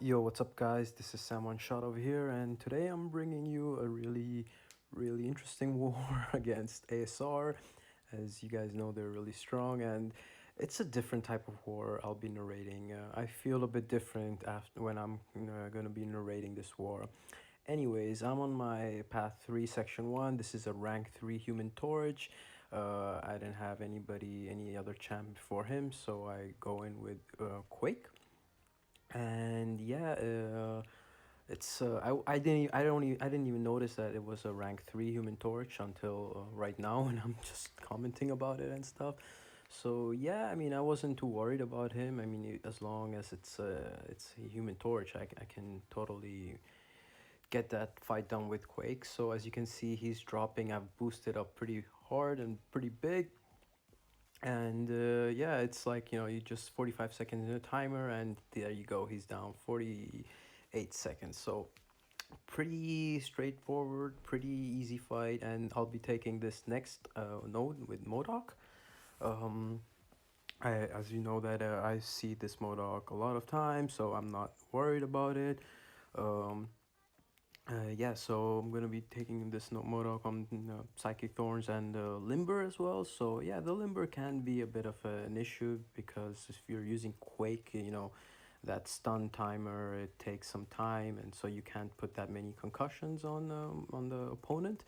Yo, what's up, guys? This is Sam One Shot over here, and today I'm bringing you a really interesting war against ASR. As you guys know, they're really strong, and it's a different type of war I'll be narrating. I feel a bit different after when I'm gonna be narrating this war. Anyways, I'm on my path 3, section 1. This is a rank 3 human torch. I didn't have any other champ before him, so I go in with Quake. And yeah, it's I didn't even notice that it was a rank 3 human torch until right now, and I'm just commenting about it and stuff. So yeah, I mean, I wasn't too worried about him. I mean, as long as it's a human torch, I can totally get that fight done with Quake. So as you can see, he's dropping. I've boosted up pretty hard and pretty big. And yeah, it's like, you just 45 seconds in a timer, and there you go, he's down 48 seconds. So pretty straightforward, pretty easy fight, and I'll be taking this next node with MODOK. As you know that I see this MODOK a lot of times, so I'm not worried about it. Yeah, so I'm gonna be taking this MODOK on Psychic Thorns and Limber as well. So yeah, the Limber can be a bit of an issue because if you're using Quake, that stun timer, it takes some time, and so you can't put that many concussions on the opponent.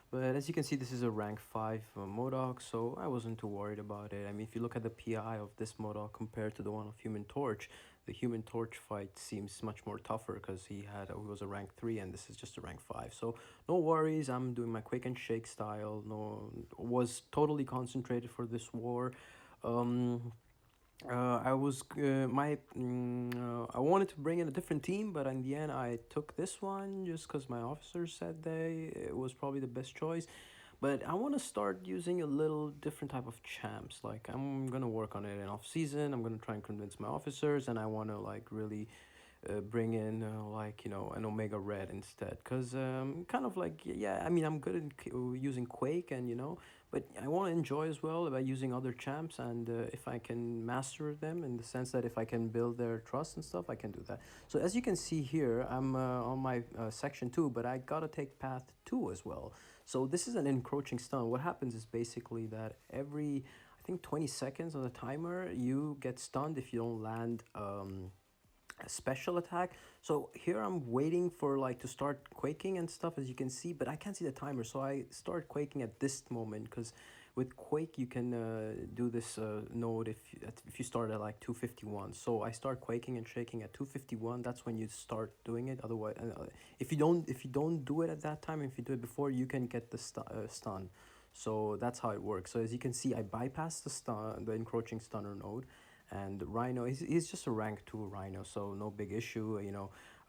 But as you can see, this is a rank 5 MODOK, so I wasn't too worried about it. I mean, if you look at the PI of this MODOK compared to the one of Human Torch, the Human Torch fight seems much more tougher because he was a rank 3 and this is just a rank 5. So no worries, I'm doing my Quick and Shake style. Was totally concentrated for this war. I was I wanted to bring in a different team, but in the end I took this one just because my officers said it was probably the best choice. But I want to start using a little different type of champs. Like, I'm gonna work on it in off season. I'm gonna try and convince my officers, and I want to like really bring in like an Omega Red instead, because kind of like, yeah, I mean, I'm good at using Quake, and but I want to enjoy as well by using other champs, and if I can master them, in the sense that if I can build their trust and stuff, I can do that. So as you can see here, I'm on my section 2, but I gotta take path 2 as well. So this is an encroaching stun. What happens is basically that every, I think, 20 seconds on the timer, you get stunned if you don't land a special attack. So here I'm waiting for like to start quaking and stuff, as you can see, but I can't see the timer, so I start quaking at this moment, because with Quake you can do this node if you start at like 251. So I start quaking and shaking at 251. That's when you start doing it. Otherwise, if you don't do it at that time, if you do it before, you can get the stun. So that's how it works. So as you can see, I bypassed the encroaching stunner node, and Rhino, he's just a rank 2 Rhino, so no big issue.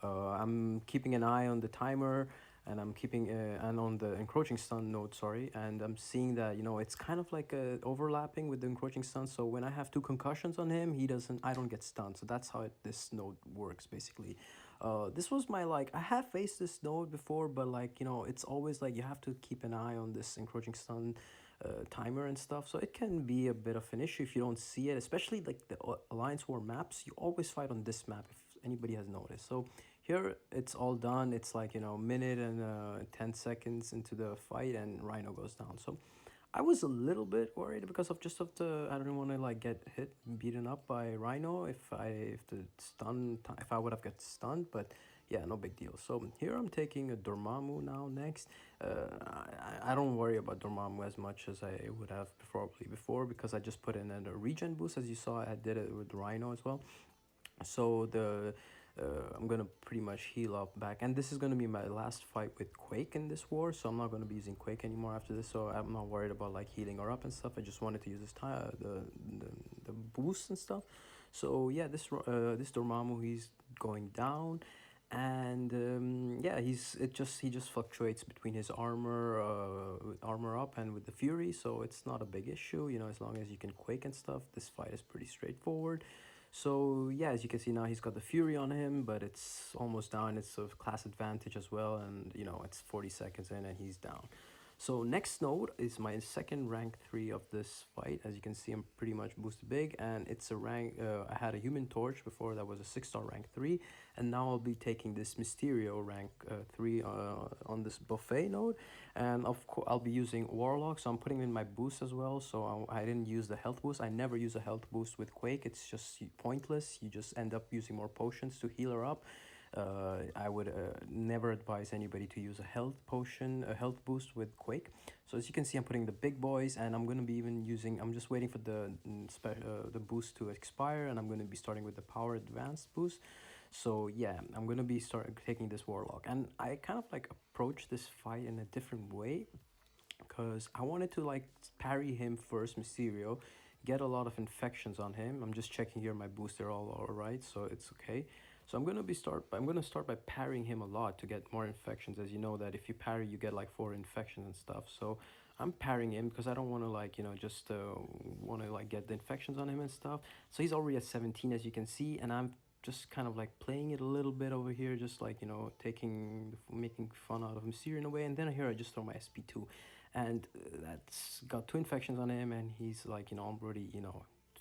I'm keeping an eye on the timer, and I'm keeping and on the encroaching stun node, sorry, and I'm seeing that it's kind of like overlapping with the encroaching stun. So when I have 2 concussions on him, I don't get stunned. So that's how this node works basically. This was my, like, I have faced this node before, but like it's always like you have to keep an eye on this encroaching stun timer and stuff, so it can be a bit of an issue if you don't see it, especially like the Alliance War maps. You always fight on this map, if anybody has noticed. So here it's all done. It's like minute and 10 seconds into the fight, and Rhino goes down. So I was a little bit worried because of I don't want to like get beaten up by Rhino if I would have got stunned, but yeah, no big deal. So here I'm taking a Dormammu now next. I don't worry about Dormammu as much as I would have probably before, because I just put in a regen boost. As you saw, I did it with Rhino as well. So I'm gonna pretty much heal up back, and this is gonna be my last fight with Quake in this war, so I'm not gonna be using Quake anymore after this. So I'm not worried about like healing her up and stuff. I just wanted to use this time the boost and stuff. So yeah, this Dormammu, he's going down, and yeah, he just fluctuates between his armor up and with the Fury, so it's not a big issue, as long as you can Quake and stuff. This fight is pretty straightforward. So yeah, as you can see now, he's got the Fury on him, but it's almost down. It's a class advantage as well, and it's 40 seconds in and he's down. So next node is my second rank 3 of this fight. As you can see, I'm pretty much boosted big, and it's a rank, I had a human torch before that was a 6-star rank 3, and now I'll be taking this Mysterio rank 3 on this buffet node. And of course I'll be using Warlock, so I'm putting in my boost as well. So I didn't use the health boost. I never use a health boost with Quake. It's just pointless. You just end up using more potions to heal her up. I would never advise anybody to use a health potion, a health boost with Quake. So as you can see, I'm putting the big boys, and I'm gonna be even using. I'm just waiting for the boost to expire, and I'm gonna be starting with the power advanced boost. So yeah, I'm gonna be taking this Warlock, and I kind of like approach this fight in a different way, because I wanted to like parry him first, Mysterio, get a lot of infections on him. I'm just checking here, my boosts are all right, so it's okay. So I'm gonna start by parrying him a lot to get more infections. As you know that if you parry, you get like 4 infections and stuff. So I'm parrying him because I don't want to like just want to like get the infections on him and stuff. So he's already at 17, as you can see, and I'm just kind of like playing it a little bit over here, just like making fun out of Mysterio in a way. And then here I just throw my SP2, and that's got 2 infections on him, and he's like already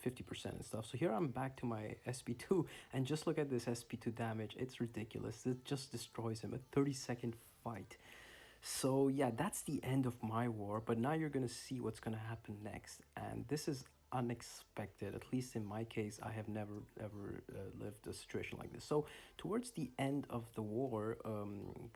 50% and stuff. So here I'm back to my SP2, and just look at this SP2 damage. It's ridiculous. It just destroys him. A 30-second fight. So yeah, that's the end of my war, but now you're gonna see what's gonna happen next, and this is unexpected. At least in my case, I have never ever lived a situation like this. So towards the end of the war,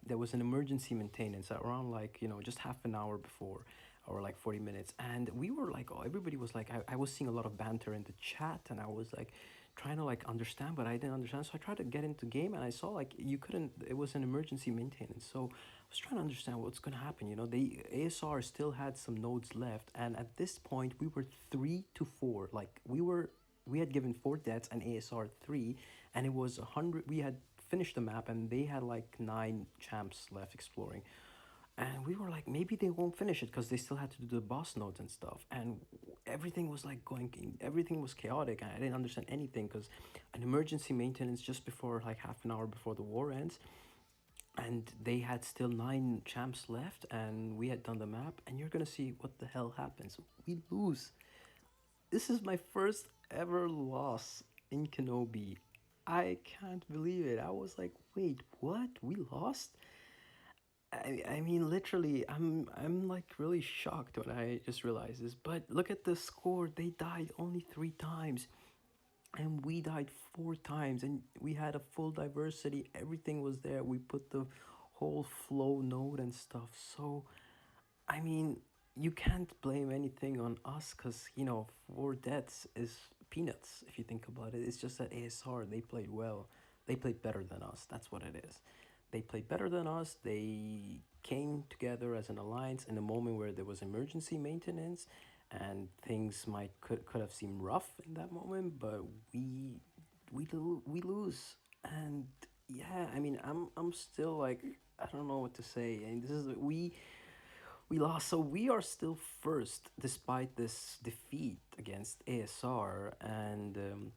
there was an emergency maintenance around like just half an hour before, or like 40 minutes, and we were like, oh, everybody was like, I was seeing a lot of banter in the chat, and I was like trying to like understand, but I didn't understand. So I tried to get into game, and I saw like you couldn't. It was an emergency maintenance, so I was trying to understand what's gonna happen. The ASR still had some nodes left, and at this point we were 3 to 4. Like we had given 4 deaths and ASR 3, and it was 100. We had finished the map, and they had like 9 champs left exploring. And we were like, maybe they won't finish it because they still had to do the boss nodes and stuff. And everything was like everything was chaotic. And I didn't understand anything because an emergency maintenance just before, like half an hour before the war ends. And they had still 9 champs left, and we had done the map. And you're going to see what the hell happens. We lose. This is my first ever loss in KenOB. I can't believe it. I was like, wait, what? We lost? I mean, literally, I'm like really shocked when I just realized this. But look at the score. They died only 3 times, and we died 4 times, and we had a full diversity. Everything was there. We put the whole flow node and stuff. So, I mean, you can't blame anything on us, because 4 deaths is peanuts if you think about it. It's just that ASR, they played well. They played better than us. That's what it is. They played better than us. They came together as an alliance in a moment where there was emergency maintenance, and things could have seemed rough in that moment, but we lose. And yeah, I mean, I'm still like, I don't know what to say. And this is we lost, so we are still first despite this defeat against ASR, and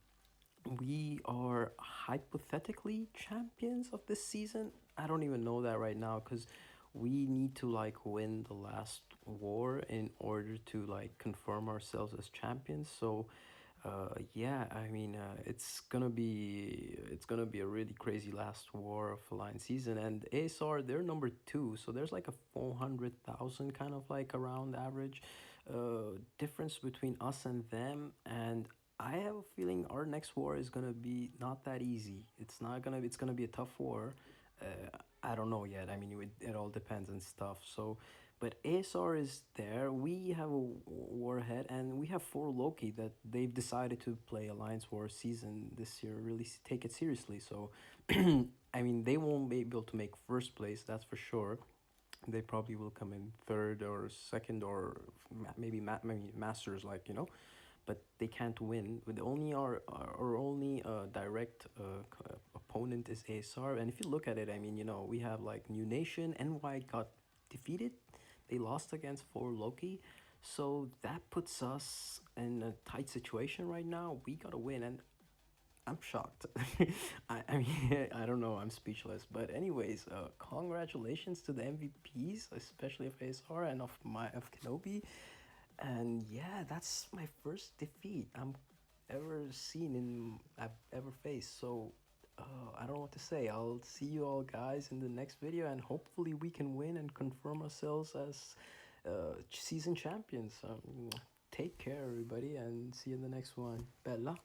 we are hypothetically champions of this season. I don't even know that right now, because we need to like win the last war in order to like confirm ourselves as champions. So yeah, I mean, it's gonna be a really crazy last war of Alliance season, and ASR, they're number 2, so there's like a 400,000 kind of like around average difference between us and them. And I have a feeling our next war is gonna be not that easy. It's gonna be a tough war. I don't know yet. I mean, it all depends and stuff. So, but ASR is there. We have a warhead, and we have 4 Loki that they've decided to play Alliance War season this year. Really take it seriously. So, I mean, they won't be able to make first place. That's for sure. They probably will come in third or second, or maybe masters, like but they can't win. With only our only direct opponent is ASR. And if you look at it, I mean, we have like New Nation. NY got defeated. They lost against 4 Loki. So that puts us in a tight situation right now. We gotta win. And I'm shocked. I mean, I don't know. I'm speechless. But anyways, congratulations to the MVPs, especially of ASR and of KenOB. And yeah, that's my first defeat I've ever faced. So I don't know what to say. I'll see you all guys in the next video, and hopefully we can win and confirm ourselves as season champions. Take care, everybody, and see you in the next one. Bella.